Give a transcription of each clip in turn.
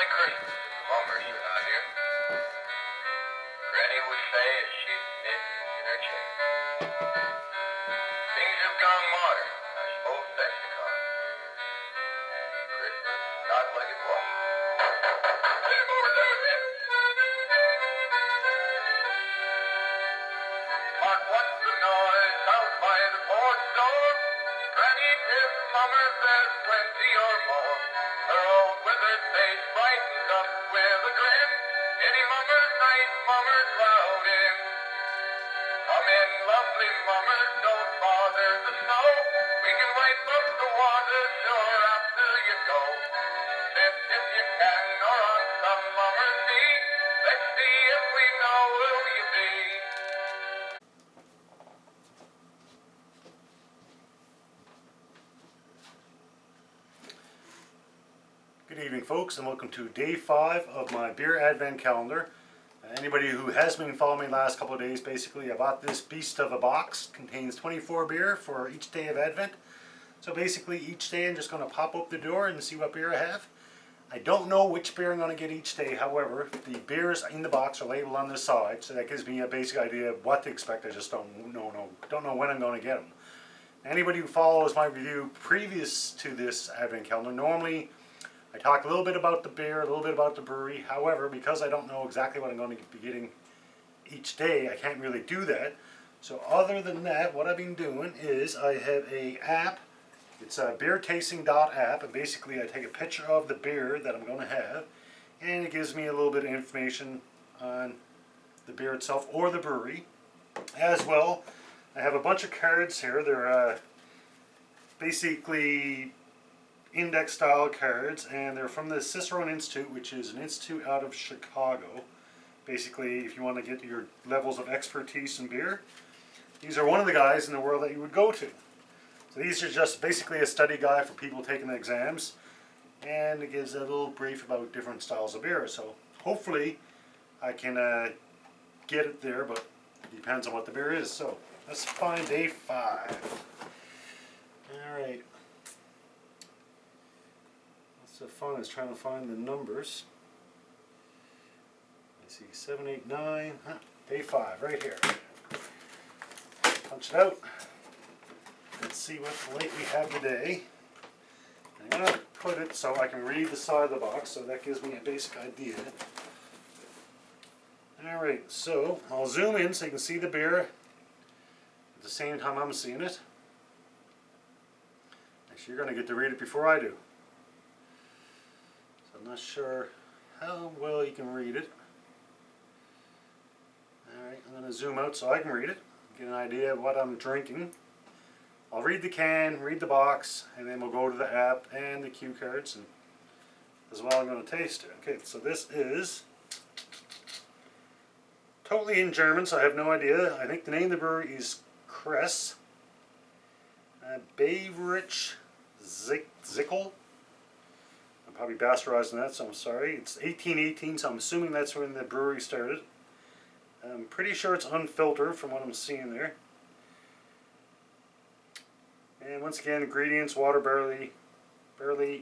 only Christmas if the mummers are not here. Granny would say as she'd knit in her chair. Things have gone modern, I suppose that's the cause. Christmas not like it was. Hark, what's the noise out by the porch door? Granny tells the mummers there's plenty or more. Her old withered face brightens up with a grin. Any mummer's night, mummers crowd in. Come in, lovely mummers, don't bother the snow. We can wipe up the water sure after you go. Sit if you can, or on some mummer's knee. Let's see if we know who you be. Good evening, folks, and welcome to day 5 of my beer advent calendar. Anybody who has been following me the last couple of days, basically I bought this beast of a box. Contains 24 beer for each day of Advent. So basically each day I'm just going to pop up the door and see what beer I have. I don't know which beer I'm going to get each day. However, the beers in the box are labeled on the side, so that gives me a basic idea of what to expect. I just don't know when I'm going to get them. Anybody who follows my review previous to this advent calendar, normally I talk a little bit about the beer, a little bit about the brewery. However, because I don't know exactly what I'm going to be getting each day, I can't really do that. So other than that, what I've been doing is I have a app. It's a beertasting.app, and basically I take a picture of the beer that I'm going to have, and it gives me a little bit of information on the beer itself or the brewery. As well, I have a bunch of cards here. They're basically index style cards, and they're from the Cicerone Institute, which is an institute out of Chicago. Basically, if you want to get your levels of expertise in beer, these are one of the guys in the world that you would go to. So these are just basically a study guide for people taking the exams, and it gives a little brief about different styles of beer. So hopefully I can get it there, but it depends on what the beer is. So let's find day 5. Alright. So fun is trying to find the numbers. Let's see, 7, 8, 9, day 5, right here. Punch it out. Let's see what weight we have today. I'm going to put it so I can read the side of the box, so that gives me a basic idea. Alright, so I'll zoom in so you can see the beer at the same time I'm seeing it. Actually, you're going to get to read it before I do. I'm not sure how well you can read it. Alright, I'm going to zoom out so I can read it, get an idea of what I'm drinking. I'll read the can, read the box, and then we'll go to the app and the cue cards, and as well I'm going to taste it. Okay, so this is totally in German, so I have no idea. I think the name of the brewery is Kress Bayrisch Zwickel. Probably bastardizing that, so I'm sorry. It's 1818, so I'm assuming that's when the brewery started. I'm pretty sure it's unfiltered from what I'm seeing there. And once again, ingredients: water, barley,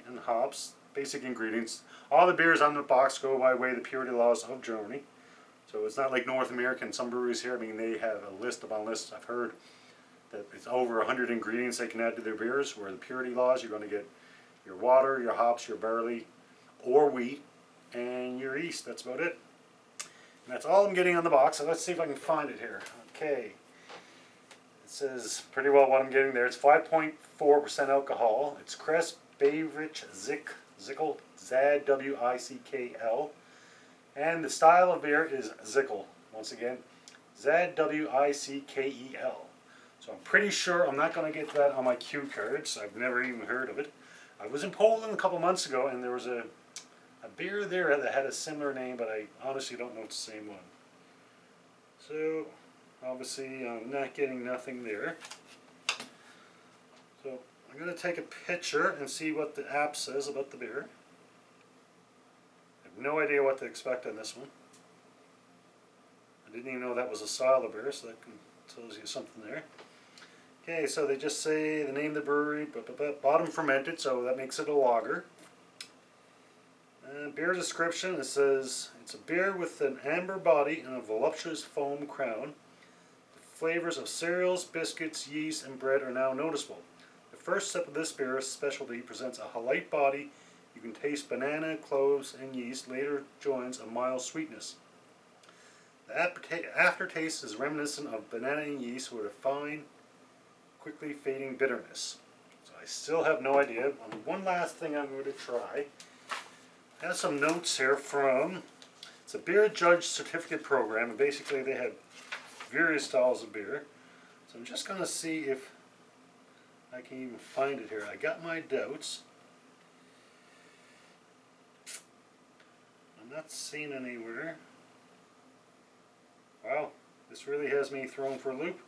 and hops. Basic ingredients. All the beers on the box go by way of the purity laws of Germany. So it's not like North American. Some breweries here, I mean, they have a list upon lists. I've heard that it's over 100 ingredients they can add to their beers, where the purity laws, you're going to get your water, your hops, your barley, or wheat, and your yeast. That's about it. And that's all I'm getting on the box, so let's see if I can find it here. Okay. It says pretty well what I'm getting there. It's 5.4% alcohol. It's Kress Bayrisch Zwickel, Z-W-I-C-K-L. And the style of beer is Zwickel. Once again, Z-W-I-C-K-E-L. So I'm pretty sure I'm not going to get that on my cue cards. I've never even heard of it. I was in Poland a couple months ago, and there was a beer there that had a similar name, but I honestly don't know if it's the same one. So, obviously, I'm not getting nothing there. So, I'm going to take a picture and see what the app says about the beer. I have no idea what to expect on this one. I didn't even know that was a style of beer, so that tells you something there. Okay, so they just say the name of the brewery, bottom fermented, so that makes it a lager. Beer description, it says, it's a beer with an amber body and a voluptuous foam crown. The flavors of cereals, biscuits, yeast, and bread are now noticeable. The first sip of this beer specialty presents a light body. You can taste banana, cloves, and yeast. Later joins a mild sweetness. The aftertaste is reminiscent of banana and yeast with a fine, quickly fading bitterness. So I still have no idea. One last thing I'm going to try. I have some notes here from, it's a beer judge certificate program, and basically they have various styles of beer. So I'm just going to see if I can even find it here. I got my doubts. I'm not seeing anywhere. Wow, this really has me thrown for a loop.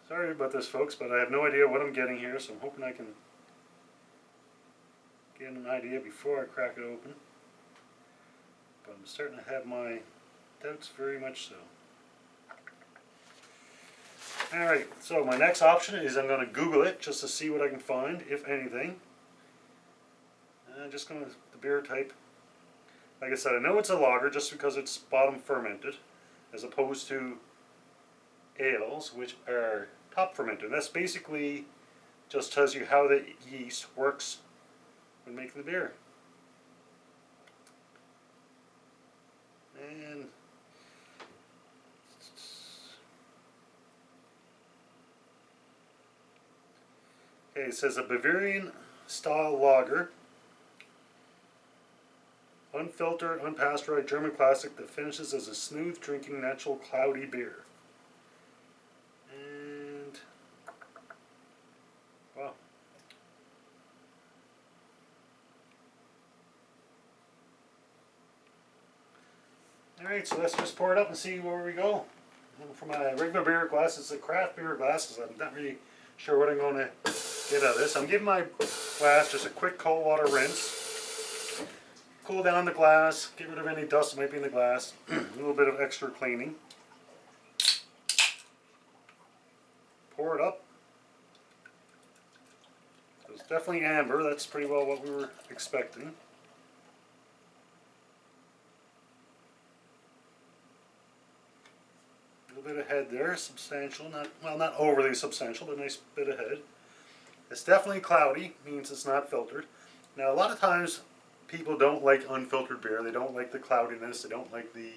Sorry about this, folks, but I have no idea what I'm getting here, so I'm hoping I can get an idea before I crack it open. But I'm starting to have my doubts, very much so. Alright, so my next option is I'm going to Google it just to see what I can find, if anything. I'm just going to, the beer type. Like I said, I know it's a lager just because it's bottom fermented, as opposed to ales, which are top fermented. That's basically just tells you how the yeast works when making the beer. And okay, it says a Bavarian style lager, unfiltered, unpasteurized German classic that finishes as a smooth drinking natural cloudy beer. And wow. Alright, so let's just pour it up and see where we go. And for my regular beer glass, it's a craft beer glass, because I'm not really sure what I'm going to get out of this. I'm giving my glass just a quick cold water rinse. Cool down the glass, get rid of any dust that might be in the glass. A little bit of extra cleaning. Pour it up. So it's definitely amber, that's pretty well what we were expecting. A little bit of head there, substantial, not overly substantial, but a nice bit of head. It's definitely cloudy, means it's not filtered. Now a lot of times people don't like unfiltered beer, they don't like the cloudiness, they don't like the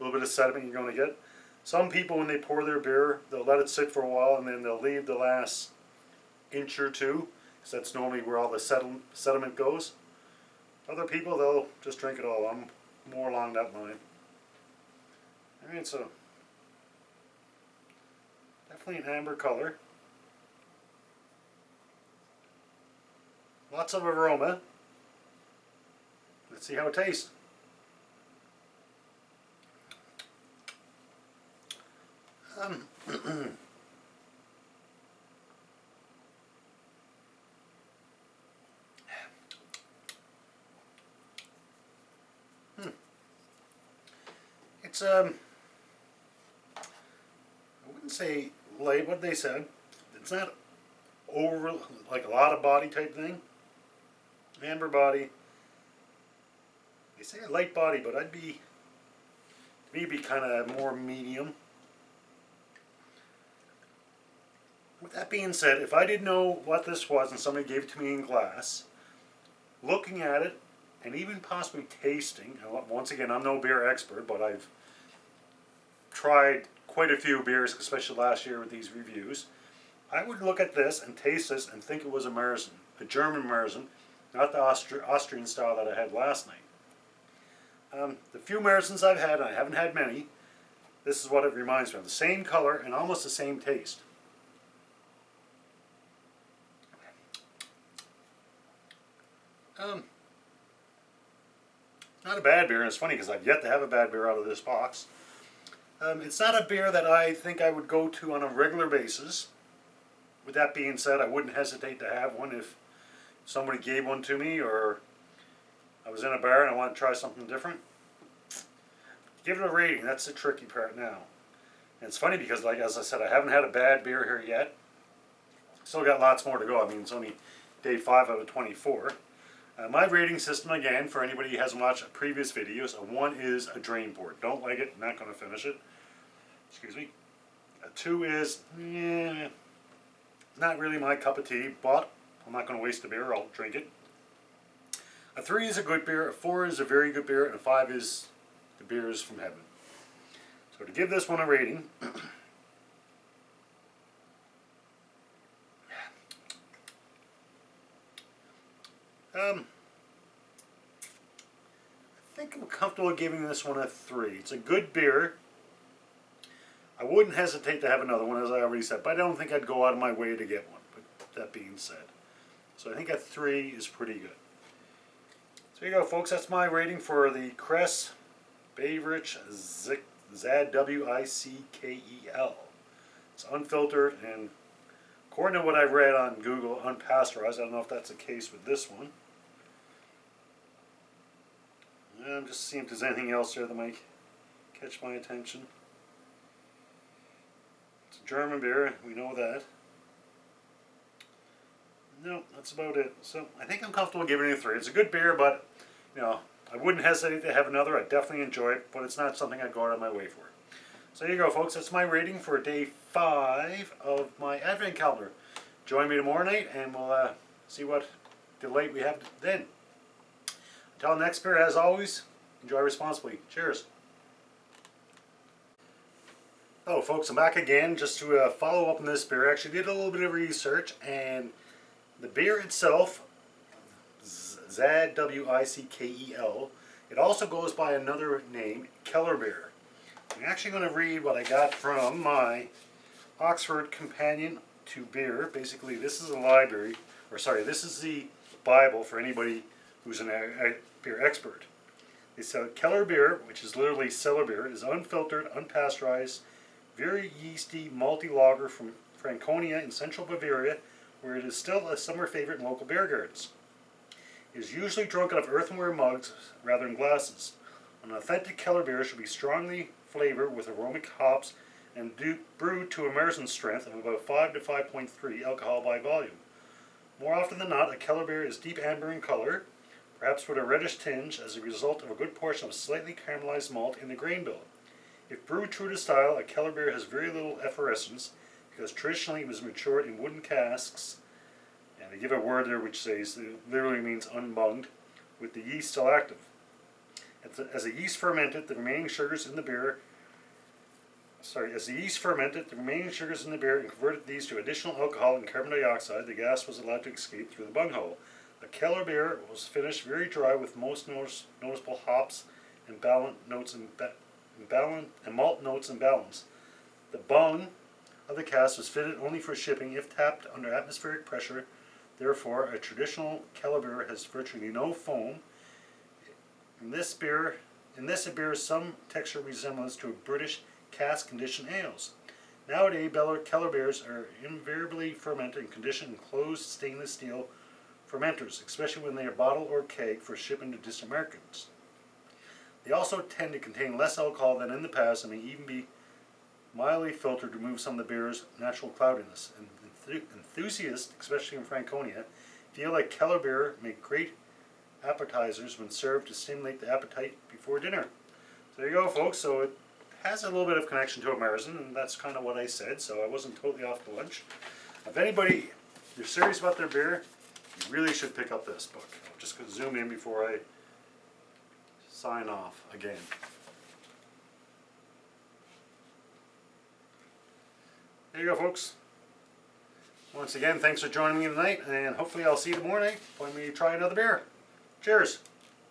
little bit of sediment you're going to get. Some people, when they pour their beer, they'll let it sit for a while and then they'll leave the last inch or two, because that's normally where all the sediment goes. Other people, they'll just drink it all. I'm more along that line. Alright, so definitely an amber color. Lots of aroma. Let's see how it tastes. It's I wouldn't say light. What they said, it's not over like a lot of body type thing. Amber body. They say a light body, but I'd be, to me, be kind of more medium. With that being said, if I didn't know what this was and somebody gave it to me in glass, looking at it and even possibly tasting, once again, I'm no beer expert, but I've tried quite a few beers, especially last year with these reviews. I would look at this and taste this and think it was a Märzen, a German Märzen, not the Austrian style that I had last night. The few Märzens I've had, and I haven't had many, this is what it reminds me of. The same color and almost the same taste. Not a bad beer, and it's funny because I've yet to have a bad beer out of this box. It's not a beer that I think I would go to on a regular basis. With that being said, I wouldn't hesitate to have one if somebody gave one to me, or I was in a bar and I wanted to try something different. Give it a rating, that's the tricky part now. And it's funny because, like as I said, I haven't had a bad beer here yet. still got lots more to go. I mean, it's only day 5 out of 24. My rating system, again, for anybody who hasn't watched previous videos, a 1 is a drain port. Don't like it, not going to finish it. Excuse me. A 2 is, not really my cup of tea, but I'm not going to waste the beer, I'll drink it. A 3 is a good beer, a 4 is a very good beer, and a 5 is the beer is from heaven. So to give this one a rating, I think I'm comfortable giving this one a 3. It's a good beer. I wouldn't hesitate to have another one, as I already said, but I don't think I'd go out of my way to get one, but that being said. So I think a 3 is pretty good. So there you go, folks. That's my rating for the Kress Bayrisch Zwickel. It's unfiltered and, according to what I've read on Google, unpasteurized. I don't know if that's the case with this one. I'm just seeing if there's anything else there that might catch my attention. It's a German beer, we know that. No, that's about it. So I think I'm comfortable giving it a 3. It's a good beer, but you know, I wouldn't hesitate to have another. I definitely enjoy it, but it's not something I'd go out of my way for. So there you go, folks. That's my rating for day 5 of my Advent calendar. Join me tomorrow night, and we'll see what delight we have then. Until next beer, as always, enjoy responsibly. Cheers. Oh, folks, I'm back again just to follow up on this beer. I actually did a little bit of research, and the beer itself, Zwickel, it also goes by another name, Keller beer. I'm actually going to read what I got from my Oxford Companion to Beer. Basically, this is a library, or sorry, this is the Bible for anybody who's a beer expert. They said Keller beer, which is literally cellar beer, is unfiltered, unpasteurized, very yeasty, malty lager from Franconia in central Bavaria, where it is still a summer favorite in local beer gardens. It is usually drunk out of earthenware mugs rather than glasses. An authentic Keller beer should be strongly flavored with aromatic hops and brewed to a Marzen strength of about 5 to 5.3 alcohol by volume. More often than not, a Keller beer is deep amber in color, perhaps with a reddish tinge as a result of a good portion of slightly caramelized malt in the grain bill. If brewed true to style, a Keller beer has very little effervescence because traditionally it was matured in wooden casks, and they give a word there which says it literally means unbunged, with the yeast still active. As the yeast fermented, the remaining sugars in the beer and converted these to additional alcohol and carbon dioxide, the gas was allowed to escape through the bunghole. A Keller beer was finished very dry with most noticeable hops and malt notes and balance. The bung of the cask was fitted only for shipping if tapped under atmospheric pressure. Therefore, a traditional Keller beer has virtually no foam. In this it bears some texture resemblance to a British cask-conditioned ales. Nowadays, Keller beers are invariably fermented and conditioned in closed stainless steel fermenters, especially when they are bottled or kegged for shipping to distant markets. They also tend to contain less alcohol than in the past and may even be mildly filtered to remove some of the beer's natural cloudiness. And enthusiasts, especially in Franconia, feel like Keller beer make great appetizers when served to stimulate the appetite before dinner. So there you go, folks. So it has a little bit of connection to a Marzen, and that's kind of what I said, so I wasn't totally off the lunch. If anybody is serious about their beer, you really should pick up this book. I'm just going to zoom in before I sign off again. There you go, folks. Once again, thanks for joining me tonight, and hopefully I'll see you tomorrow night when we try another beer. Cheers!